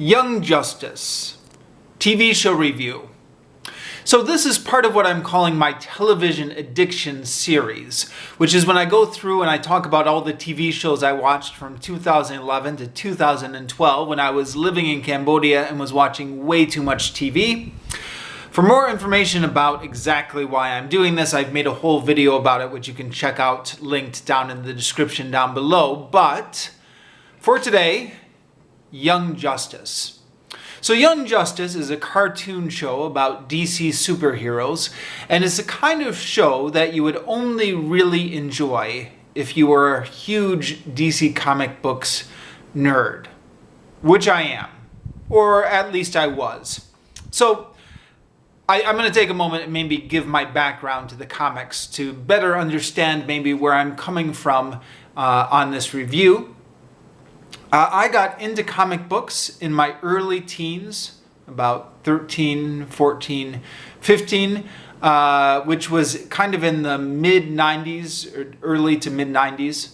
Young Justice TV show review. So this is part of what I'm calling my television addiction series, which is when I go through and I talk about all the TV shows I watched from 2011 to 2012 when I was living in Cambodia and was watching way too much TV. For more information about exactly why I'm doing this, I've made a whole video about it, which you can check out linked down in the description down below. But for today, Young Justice. So Young Justice is a cartoon show about DC superheroes, and it's the kind of show that you would only really enjoy if you were a huge DC comic books nerd, which I am, or at least I was. So I'm going to take a moment and maybe give my background to the comics to better understand maybe where I'm coming from on this review. I got into comic books in my early teens, about 13, 14, 15, which was kind of in the mid-90s, or early to mid-90s.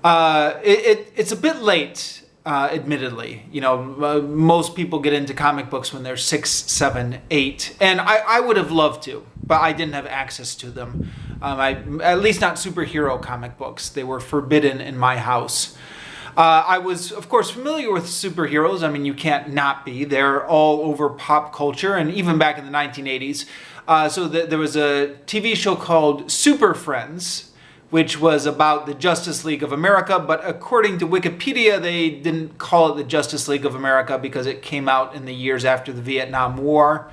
It's a bit late, admittedly. You know, most people get into comic books when they're 6, 7, 8, and I would have loved to, but I didn't have access to them. At least not superhero comic books. They were forbidden in my house. I was, of course, familiar with superheroes. I mean, you can't not be. They're all over pop culture, and even back in the 1980s. There was a TV show called Super Friends, which was about the Justice League of America, but according to Wikipedia, they didn't call it the Justice League of America because it came out in the years after the Vietnam War,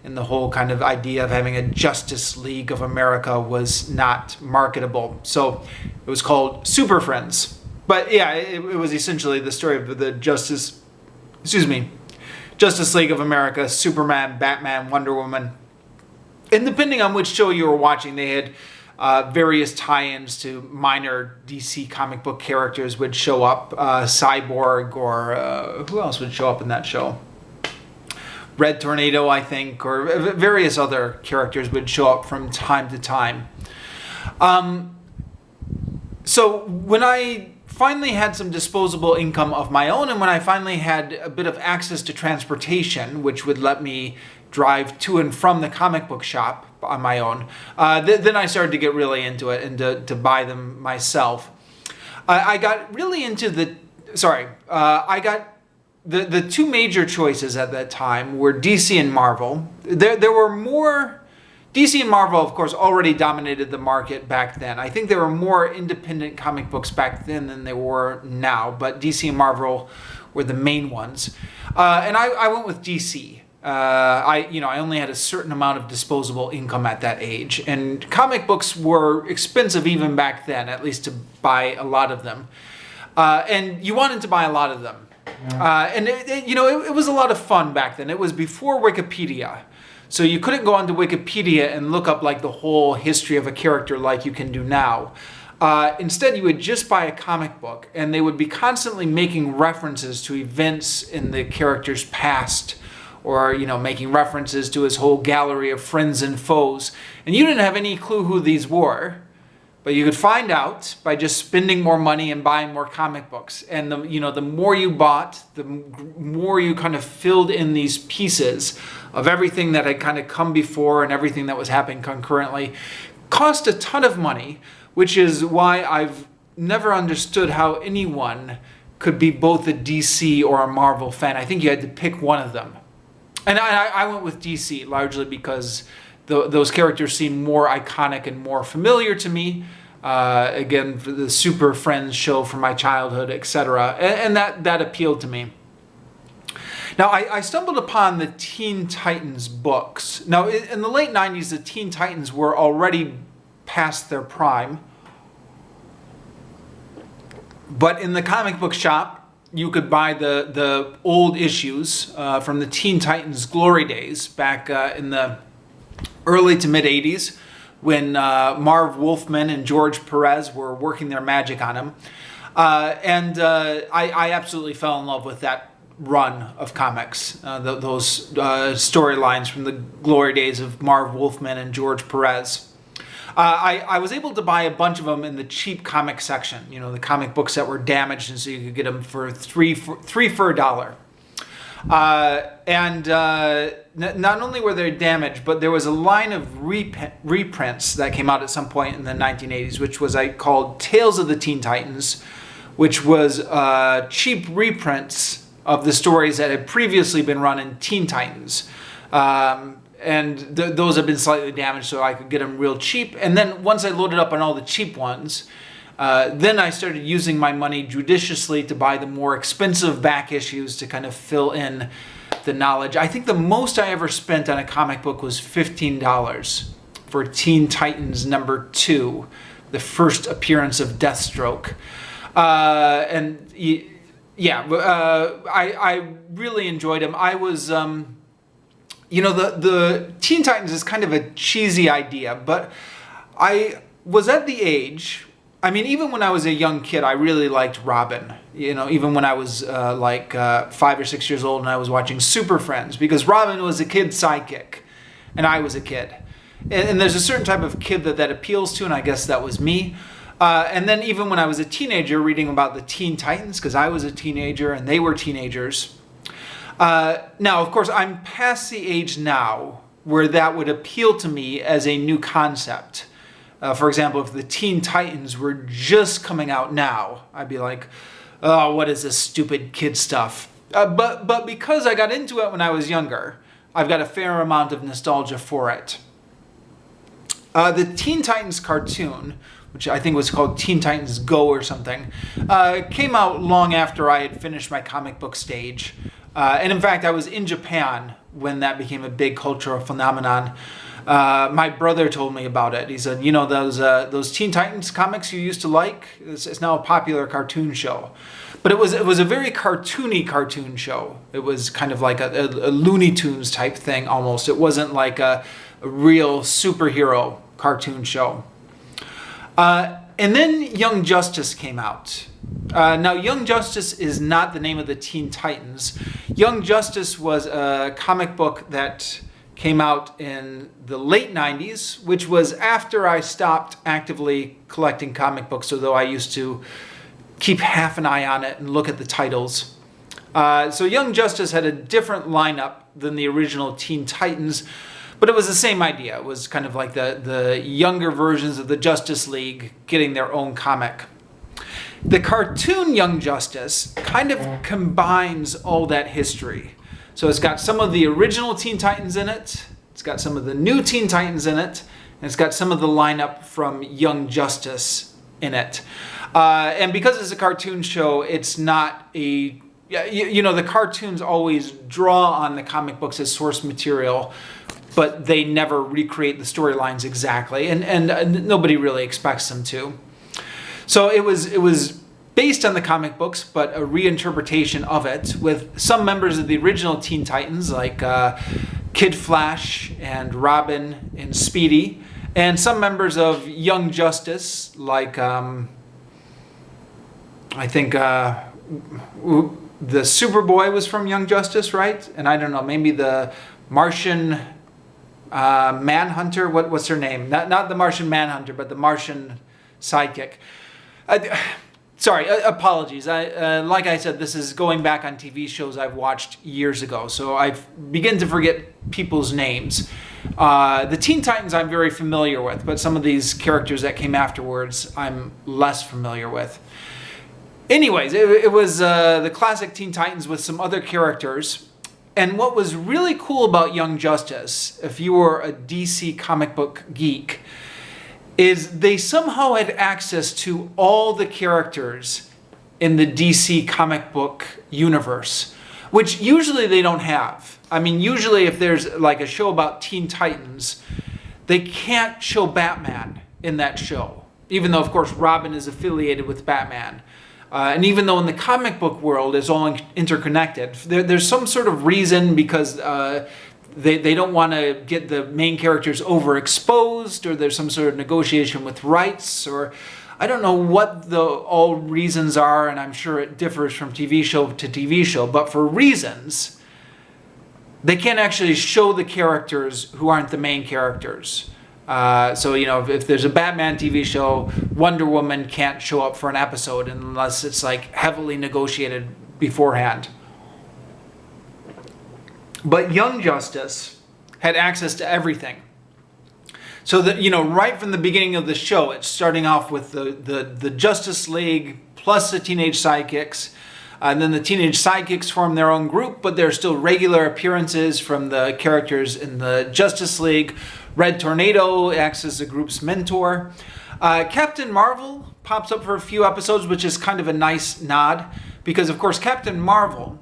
and the whole kind of idea of having a Justice League of America was not marketable. So it was called Super Friends. But yeah, it was essentially the story of the Justice League of America, Superman, Batman, Wonder Woman. And depending on which show you were watching, they had various tie-ins to minor DC comic book characters would show up. Cyborg, or who else would show up in that show? Red Tornado, I think, or various other characters would show up from time to time. So when I finally had some disposable income of my own, and when I finally had a bit of access to transportation, which would let me drive to and from the comic book shop on my own, then I started to get really into it and to buy them myself. I got really into the two major choices at that time were DC and Marvel. There were more. DC and Marvel, of course, already dominated the market back then. I think there were more independent comic books back then than there were now, but DC and Marvel were the main ones. And I went with DC. I only had a certain amount of disposable income at that age, and comic books were expensive even back then, at least to buy a lot of them. And you wanted to buy a lot of them. And it was a lot of fun back then. It was before Wikipedia. So you couldn't go onto Wikipedia and look up like the whole history of a character like you can do now. Instead, you would just buy a comic book, and they would be constantly making references to events in the character's past, or making references to his whole gallery of friends and foes. And you didn't have any clue who these were, but you could find out by just spending more money and buying more comic books. And the more you bought, the more you kind of filled in these pieces of everything that had kind of come before and everything that was happening concurrently. Cost a ton of money, which is why I've never understood how anyone could be both a DC or a Marvel fan. I think you had to pick one of them. And I went with DC largely because those characters seem more iconic and more familiar to me. Again, for the Super Friends show from my childhood, etc. And that appealed to me. Now, I stumbled upon the Teen Titans books. Now, in the late 90s, the Teen Titans were already past their prime. But in the comic book shop, you could buy the old issues from the Teen Titans glory days back in the early to mid-80s when Marv Wolfman and George Perez were working their magic on him. I absolutely fell in love with that run of comics, those storylines from the glory days of Marv Wolfman and George Perez. I was able to buy a bunch of them in the cheap comic section, the comic books that were damaged, and so you could get them for three for $1. Not only were they damaged, but there was a line of reprints that came out at some point in the 1980s, which was called Tales of the Teen Titans, which was cheap reprints of the stories that had previously been run in Teen Titans. Those have been slightly damaged, so I could get them real cheap. And then once I loaded up on all the cheap ones, then I started using my money judiciously to buy the more expensive back issues to kind of fill in the knowledge. I think the most I ever spent on a comic book was $15 for Teen Titans #2, the first appearance of Deathstroke. I really enjoyed him. I was, the Teen Titans is kind of a cheesy idea, but I was at the age, even when I was a young kid, I really liked Robin. Even when I was 5 or 6 years old and I was watching Super Friends, because Robin was a kid's sidekick and I was a kid. And there's a certain type of kid that appeals to, and I guess that was me. And then even when I was a teenager reading about the Teen Titans, because I was a teenager and they were teenagers. Now, of course, I'm past the age now where that would appeal to me as a new concept. For example, if the Teen Titans were just coming out now, I'd be like, oh, what is this stupid kid stuff? But because I got into it when I was younger, I've got a fair amount of nostalgia for it. The Teen Titans cartoon, which I think was called Teen Titans Go or something, came out long after I had finished my comic book stage. And in fact, I was in Japan when that became a big cultural phenomenon. My brother told me about it. He said, those Teen Titans comics you used to like, it's now a popular cartoon show. But it was a very cartoony cartoon show. It was kind of like a Looney Tunes type thing almost. It wasn't like a real superhero cartoon show. And then Young Justice came out. Now, Young Justice is not the name of the Teen Titans. Young Justice was a comic book that came out in the late 90s, which was after I stopped actively collecting comic books, although I used to keep half an eye on it and look at the titles. So Young Justice had a different lineup than the original Teen Titans, but it was the same idea. It was kind of like the younger versions of the Justice League getting their own comic. The cartoon Young Justice kind of combines all that history. So it's got some of the original Teen Titans in it, it's got some of the new Teen Titans in it, and it's got some of the lineup from Young Justice in it. And because it's a cartoon show, it's not the cartoons always draw on the comic books as source material, but they never recreate the storylines exactly, and nobody really expects them to. So it was based on the comic books, but a reinterpretation of it with some members of the original Teen Titans, like Kid Flash and Robin and Speedy, and some members of Young Justice, like I think the Superboy was from Young Justice, right? And I don't know, maybe the Martian Manhunter. What's her name? Not the Martian Manhunter, but the Martian sidekick. Sorry, apologies. Like I said, this is going back on TV shows I've watched years ago, so I begin to forget people's names. The Teen Titans I'm very familiar with, but some of these characters that came afterwards I'm less familiar with. Anyways, it was the classic Teen Titans with some other characters. And what was really cool about Young Justice, if you were a DC comic book geek, is they somehow had access to all the characters in the DC comic book universe, which usually they don't have. Usually if there's like a show about Teen Titans, they can't show Batman in that show, even though, of course, Robin is affiliated with Batman. And even though in the comic book world it's all interconnected, there's some sort of reason because they don't want to get the main characters overexposed, or there's some sort of negotiation with rights, or I don't know what the all reasons are, and I'm sure it differs from TV show to TV show, but for reasons, they can't actually show the characters who aren't the main characters. So, if there's a Batman TV show, Wonder Woman can't show up for an episode unless it's like heavily negotiated beforehand. But Young Justice had access to everything. So that, right from the beginning of the show, it's starting off with the Justice League plus the teenage sidekicks. And then the teenage sidekicks form their own group, but there are still regular appearances from the characters in the Justice League. Red Tornado acts as the group's mentor. Captain Marvel pops up for a few episodes, which is kind of a nice nod, because of course Captain Marvel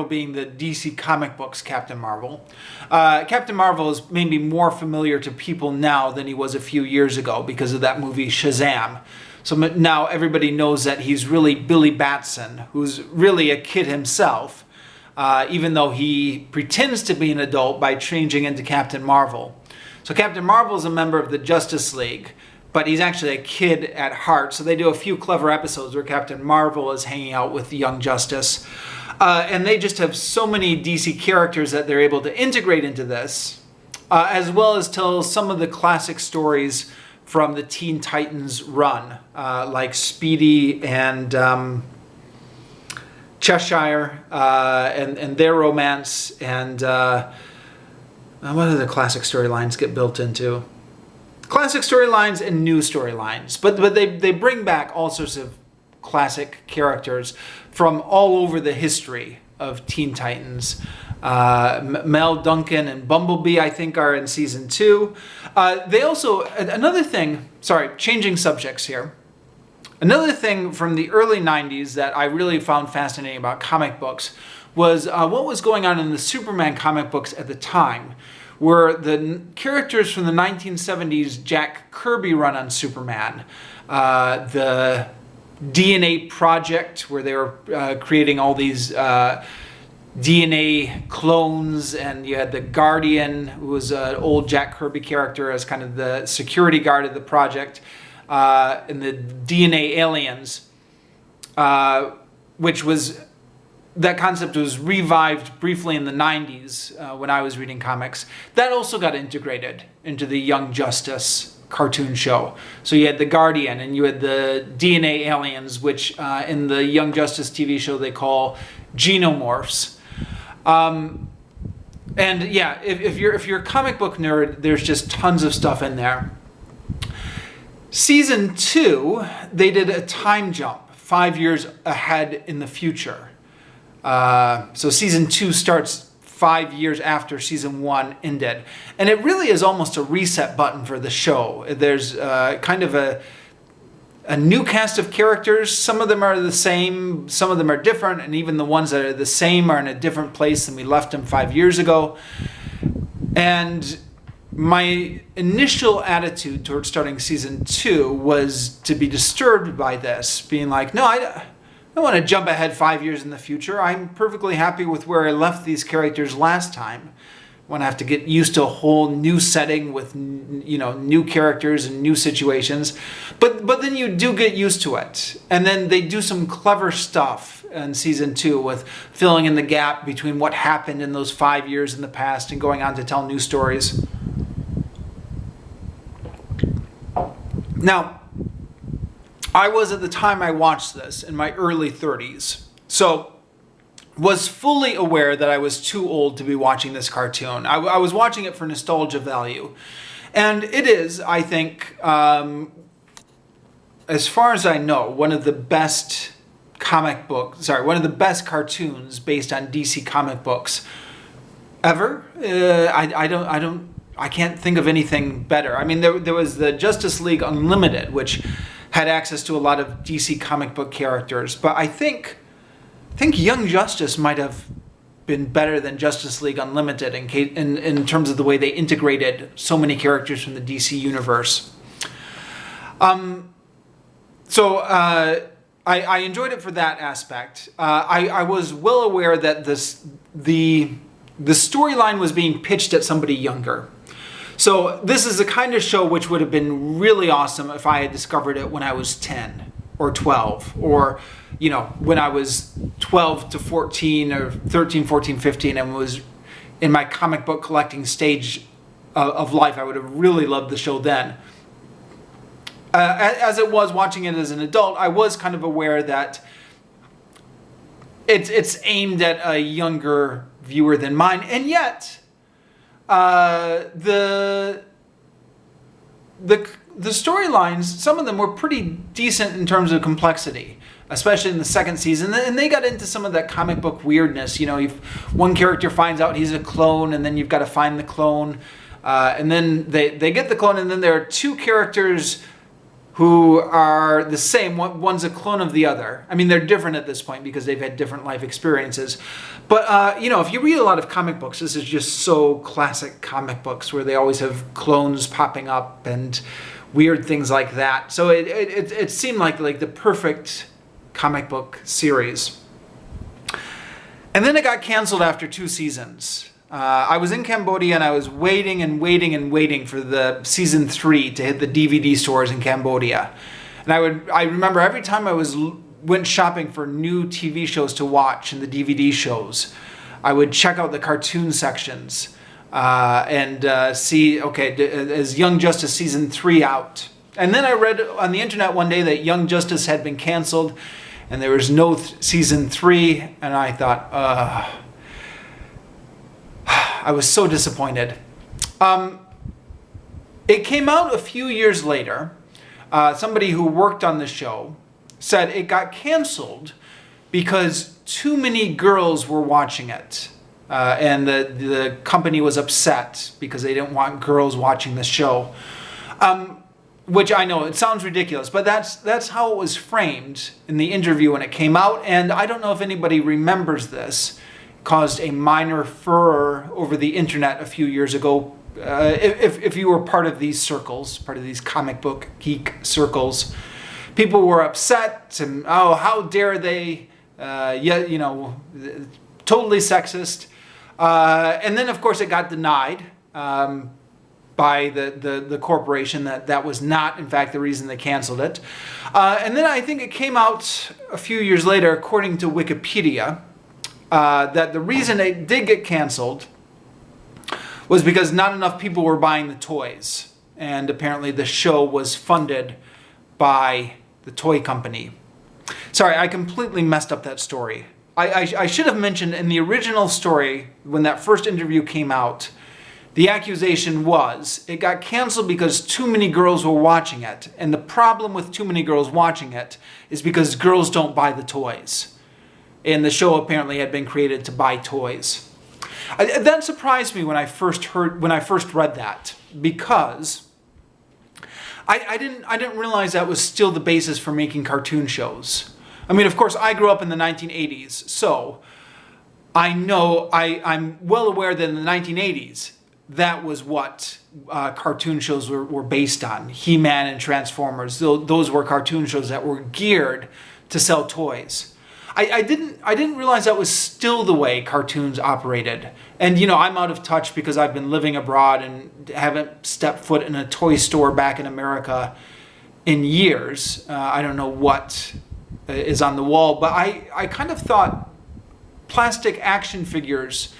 being the DC comic books Captain Marvel. Captain Marvel is maybe more familiar to people now than he was a few years ago because of that movie Shazam. So now everybody knows that he's really Billy Batson, who's really a kid himself, even though he pretends to be an adult by changing into Captain Marvel. So Captain Marvel is a member of the Justice League, but he's actually a kid at heart. So they do a few clever episodes where Captain Marvel is hanging out with Young Justice. And they just have so many DC characters that they're able to integrate into this, as well as tell some of the classic stories from the Teen Titans run, like Speedy and Cheshire, and their romance, and what other classic storylines get built into? Classic storylines and new storylines, but they bring back all sorts of classic characters from all over the history of Teen Titans. Mel, Duncan, and Bumblebee, I think, are in season 2. They also, another thing, changing subjects here. Another thing from the early 90s that I really found fascinating about comic books was what was going on in the Superman comic books at the time, were the characters from the 1970s Jack Kirby run on Superman, the DNA Project, where they were creating all these DNA clones, and you had the Guardian, who was an old Jack Kirby character as kind of the security guard of the project, and the DNA Aliens, which was, that concept was revived briefly in the 90s when I was reading comics. That also got integrated into the Young Justice cartoon show. So you had the Guardian and you had the DNA Aliens, which in the Young Justice TV show they call Genomorphs. And yeah, if you're a comic book nerd, there's just tons of stuff in there. Season 2, they did a time jump 5 years ahead in the future. So season 2 starts 5 years after season 1 ended. And it really is almost a reset button for the show. There's kind of a new cast of characters. Some of them are the same, some of them are different, and even the ones that are the same are in a different place than we left them 5 years ago. And my initial attitude towards starting season 2 was to be disturbed by this, being like, no, I don't want to jump ahead 5 years in the future. I'm perfectly happy with where I left these characters last time. When I have to get used to a whole new setting with, new characters and new situations. But then you do get used to it. And then they do some clever stuff in season 2 with filling in the gap between what happened in those 5 years in the past and going on to tell new stories. Now, I was, at the time I watched this, in my early 30s. So, was fully aware that I was too old to be watching this cartoon. I was watching it for nostalgia value. And it is, I think, as far as I know, one of the best cartoons based on DC comic books ever. I can't think of anything better. I mean, there was the Justice League Unlimited, which had access to a lot of DC comic book characters, but I think Young Justice might have been better than Justice League Unlimited in terms of the way they integrated so many characters from the DC universe. So I enjoyed it for that aspect. I was well aware that the storyline was being pitched at somebody younger. So this is the kind of show which would have been really awesome if I had discovered it when I was 10 or 12, or when I was 12 to 14 or 13, 14, 15 and was in my comic book collecting stage of life. I would have really loved the show then. As it was watching it as an adult, I was kind of aware that it's aimed at a younger viewer than mine, and yet the storylines, some of them were pretty decent in terms of complexity, especially in the second season, and they got into some of that comic book weirdness. You know, if one character finds out he's a clone, and then you've got to find the clone, and then they get the clone, and then there are two characters who are the same. One's a clone of the other. I mean, they're different at this point because they've had different life experiences. But, you know, if you read a lot of comic books, this is just so classic comic books where they always have clones popping up and weird things like that. So it seemed like the perfect comic book series. And then it got canceled after 2 seasons. I was in Cambodia, and I was waiting and waiting and waiting for the season 3 to hit the DVD stores in Cambodia. And I remember every time I went shopping for new TV shows to watch in the DVD shows, I would check out the cartoon sections and see, okay, is Young Justice season 3 out? And then I read on the internet one day that Young Justice had been canceled and there was no season 3, and I thought, I was so disappointed. It came out a few years later. Somebody who worked on the show said it got canceled because too many girls were watching it. And the company was upset because they didn't want girls watching the show. Which I know, it sounds ridiculous, but that's how it was framed in the interview when it came out. And I don't know if anybody remembers this. Caused a minor furor over the internet a few years ago. If you were part of these circles, part of these comic book geek circles, people were upset and, oh, how dare they, you know, totally sexist. And then, of course, it got denied by the corporation that was not, in fact, the reason they canceled it. And then I think it came out a few years later, according to Wikipedia, that the reason it did get canceled was because not enough people were buying the toys. And apparently the show was funded by the toy company. Sorry, I completely messed up that story. I should have mentioned in the original story, when that first interview came out, the accusation was it got canceled because too many girls were watching it. And the problem with too many girls watching it is because girls don't buy the toys. And the show apparently had been created to buy toys. That surprised me when I first read that, because I didn't realize that was still the basis for making cartoon shows. I mean, of course, I grew up in the 1980s, so I know I'm well aware that in the 1980s that was what cartoon shows were based on. He-Man and Transformers. Those were cartoon shows that were geared to sell toys. I didn't realize that was still the way cartoons operated. And, you know, I'm out of touch because I've been living abroad and haven't stepped foot in a toy store back in America in years. I don't know what is on the wall, but I kind of thought plastic action figures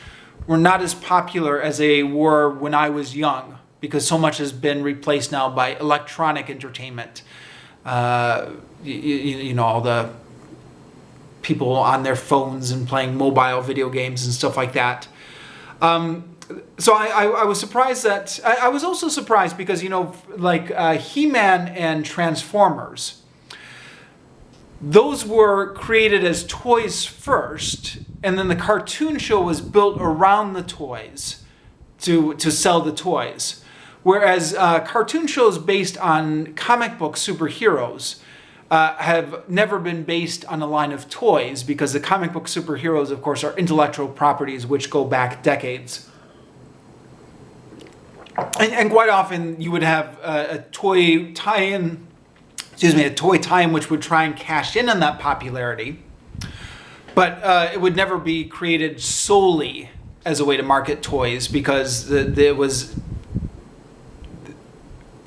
were not as popular as they were when I was young, because so much has been replaced now by electronic entertainment. You know, all the people on their phones and playing mobile video games and stuff like that. So I was surprised that... I was also surprised because, you know, like He-Man and Transformers, those were created as toys first, and then the cartoon show was built around the toys to sell the toys. Whereas cartoon shows based on comic book superheroes have never been based on a line of toys, because the comic book superheroes, of course, are intellectual properties which go back decades. And quite often you would have a toy tie-in, which would try and cash in on that popularity, but it would never be created solely as a way to market toys, because it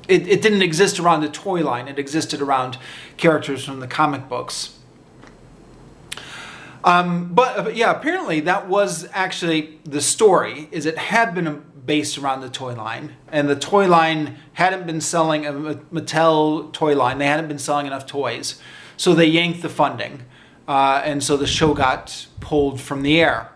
didn't exist around the toy line. It existed around characters from the comic books. But yeah, apparently that was actually the story, is it had been based around the toy line, and the toy line hadn't been selling, a Mattel toy line, they hadn't been selling enough toys, so they yanked the funding, and so the show got pulled from the air.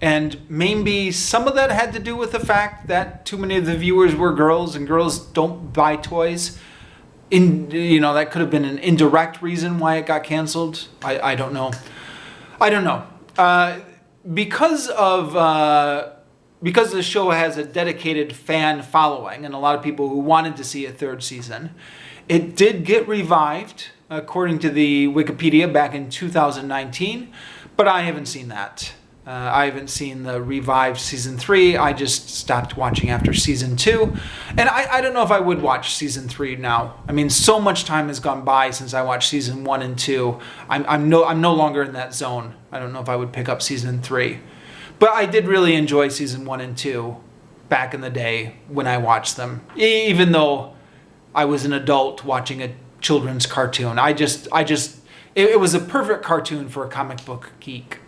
And maybe some of that had to do with the fact that too many of the viewers were girls, and girls don't buy toys. That could have been an indirect reason why it got canceled. I don't know. Because the show has a dedicated fan following and a lot of people who wanted to see a third season, it did get revived, according to the Wikipedia, back in 2019, but I haven't seen that. I haven't seen the revived season 3. I just stopped watching after season 2. And I don't know if I would watch season 3 now. I mean, so much time has gone by since I watched season 1 and 2. I'm no longer in that zone. I don't know if I would pick up season 3. But I did really enjoy season 1 and 2 back in the day when I watched them. Even though I was an adult watching a children's cartoon. It was a perfect cartoon for a comic book geek.